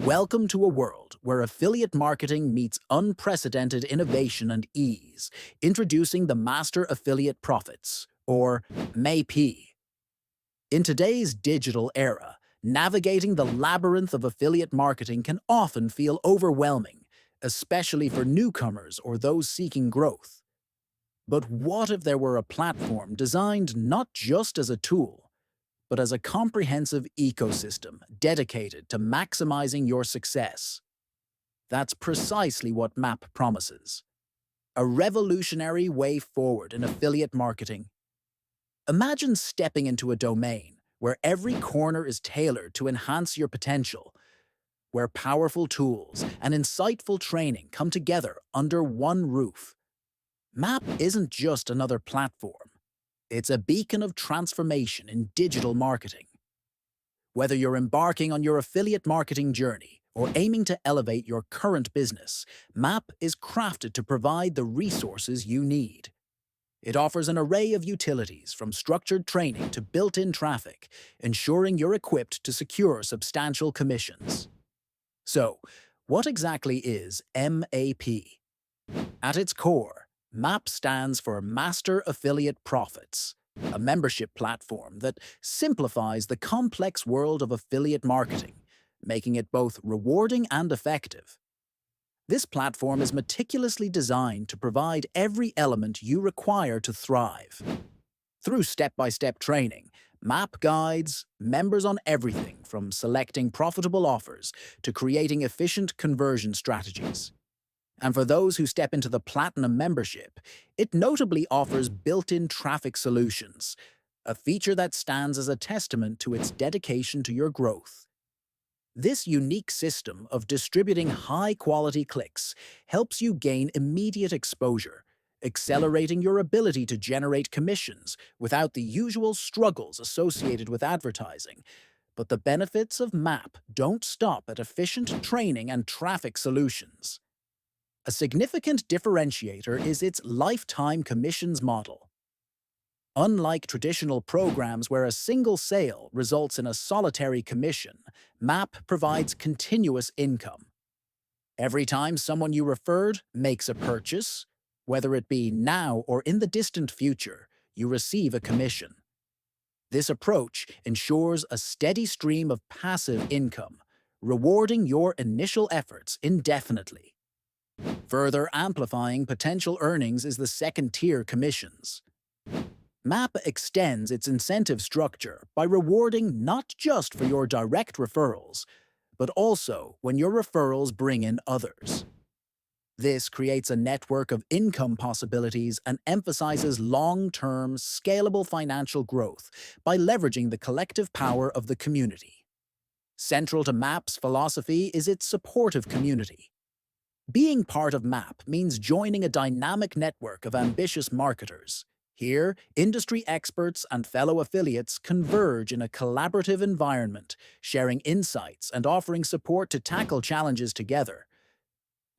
Welcome to a world where affiliate marketing meets unprecedented innovation and ease, introducing the Master Affiliate Profits, or MAP. In today's digital era, navigating the labyrinth of affiliate marketing can often feel overwhelming, especially for newcomers or those seeking growth. But what if there were a platform designed not just as a tool, but as a comprehensive ecosystem dedicated to maximizing your success? That's precisely what MAP promises. A revolutionary way forward in affiliate marketing. Imagine stepping into a domain where every corner is tailored to enhance your potential, where powerful tools and insightful training come together under one roof. MAP isn't just another platform. It's a beacon of transformation in digital marketing. Whether you're embarking on your affiliate marketing journey or aiming to elevate your current business, MAP is crafted to provide the resources you need. It offers an array of utilities from structured training to built-in traffic, ensuring you're equipped to secure substantial commissions. So, what exactly is MAP? At its core, MAP stands for Master Affiliate Profits, a membership platform that simplifies the complex world of affiliate marketing, making it both rewarding and effective. This platform is meticulously designed to provide every element you require to thrive. Through step-by-step training, MAP guides members on everything from selecting profitable offers to creating efficient conversion strategies. And for those who step into the Platinum membership, it notably offers built-in traffic solutions, a feature that stands as a testament to its dedication to your growth. This unique system of distributing high-quality clicks helps you gain immediate exposure, accelerating your ability to generate commissions without the usual struggles associated with advertising. But the benefits of MAP don't stop at efficient training and traffic solutions. A significant differentiator is its lifetime commissions model. Unlike traditional programs where a single sale results in a solitary commission, MAP provides continuous income. Every time someone you referred makes a purchase, whether it be now or in the distant future, you receive a commission. This approach ensures a steady stream of passive income, rewarding your initial efforts indefinitely. Further amplifying potential earnings is the second-tier commissions. MAP extends its incentive structure by rewarding not just for your direct referrals, but also when your referrals bring in others. This creates a network of income possibilities and emphasizes long-term, scalable financial growth by leveraging the collective power of the community. Central to MAP's philosophy is its supportive community. Being part of MAP means joining a dynamic network of ambitious marketers. Here, industry experts and fellow affiliates converge in a collaborative environment, sharing insights and offering support to tackle challenges together.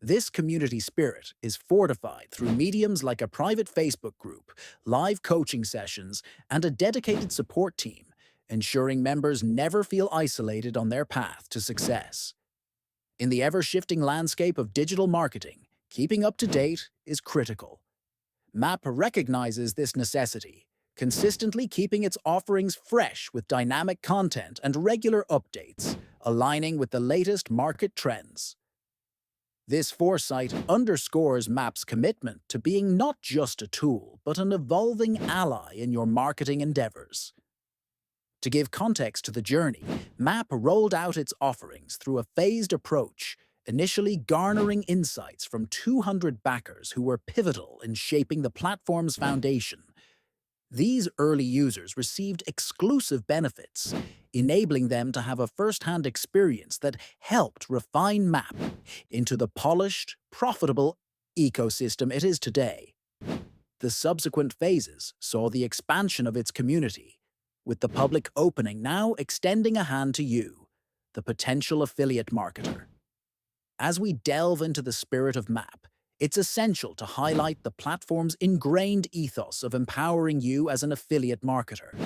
This community spirit is fortified through mediums like a private Facebook group, live coaching sessions, and a dedicated support team, ensuring members never feel isolated on their path to success. In the ever-shifting landscape of digital marketing, keeping up to date is critical. MAP recognizes this necessity, consistently keeping its offerings fresh with dynamic content and regular updates, aligning with the latest market trends. This foresight underscores MAP's commitment to being not just a tool, but an evolving ally in your marketing endeavors. To give context to the journey, MAP rolled out its offerings through a phased approach, initially garnering insights from 200 backers who were pivotal in shaping the platform's foundation. These early users received exclusive benefits, enabling them to have a first-hand experience that helped refine MAP into the polished, profitable ecosystem it is today. The subsequent phases saw the expansion of its community, with the public opening now extending a hand to you, the potential affiliate marketer. As we delve into the spirit of MAP, it's essential to highlight the platform's ingrained ethos of empowering you as an affiliate marketer.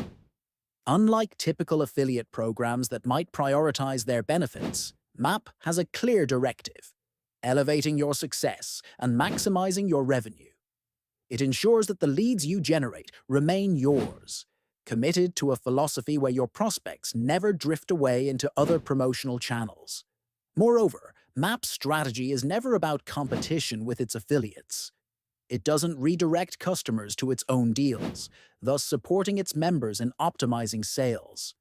Unlike typical affiliate programs that might prioritize their benefits, MAP has a clear directive: elevating your success and maximizing your revenue. It ensures that the leads you generate remain yours, committed to a philosophy where your prospects never drift away into other promotional channels. Moreover, MAP's strategy is never about competition with its affiliates. It doesn't redirect customers to its own deals, thus supporting its members in optimizing sales.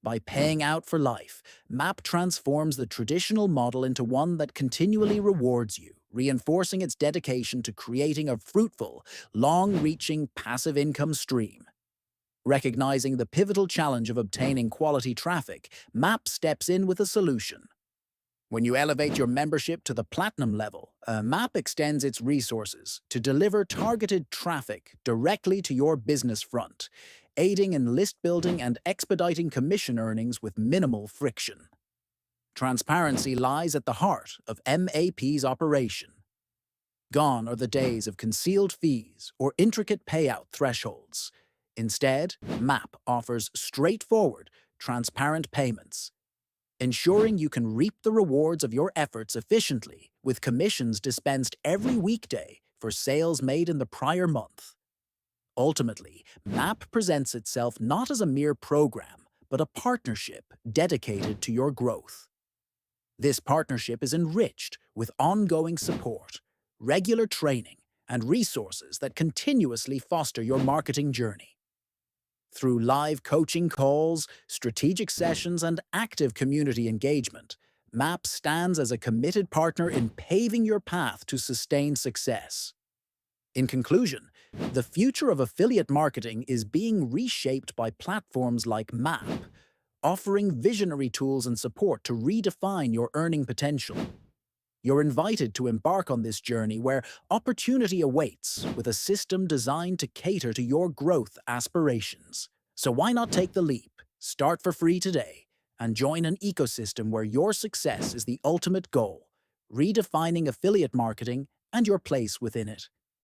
By paying out for life, MAP transforms the traditional model into one that continually rewards you, reinforcing its dedication to creating a fruitful, long-reaching passive income stream. Recognizing the pivotal challenge of obtaining quality traffic, MAP steps in with a solution. When you elevate your membership to the platinum level, MAP extends its resources to deliver targeted traffic directly to your business front, aiding in list building and expediting commission earnings with minimal friction. Transparency lies at the heart of MAP's operation. Gone are the days of concealed fees or intricate payout thresholds. Instead, MAP offers straightforward, transparent payments, ensuring you can reap the rewards of your efforts efficiently, with commissions dispensed every weekday for sales made in the prior month. Ultimately, MAP presents itself not as a mere program, but a partnership dedicated to your growth. This partnership is enriched with ongoing support, regular training, and resources that continuously foster your marketing journey. Through live coaching calls, strategic sessions, and active community engagement, MAP stands as a committed partner in paving your path to sustained success. In conclusion, the future of affiliate marketing is being reshaped by platforms like MAP, offering visionary tools and support to redefine your earning potential. You're invited to embark on this journey where opportunity awaits, with a system designed to cater to your growth aspirations. So why not take the leap, start for free today, and join an ecosystem where your success is the ultimate goal, redefining affiliate marketing and your place within it.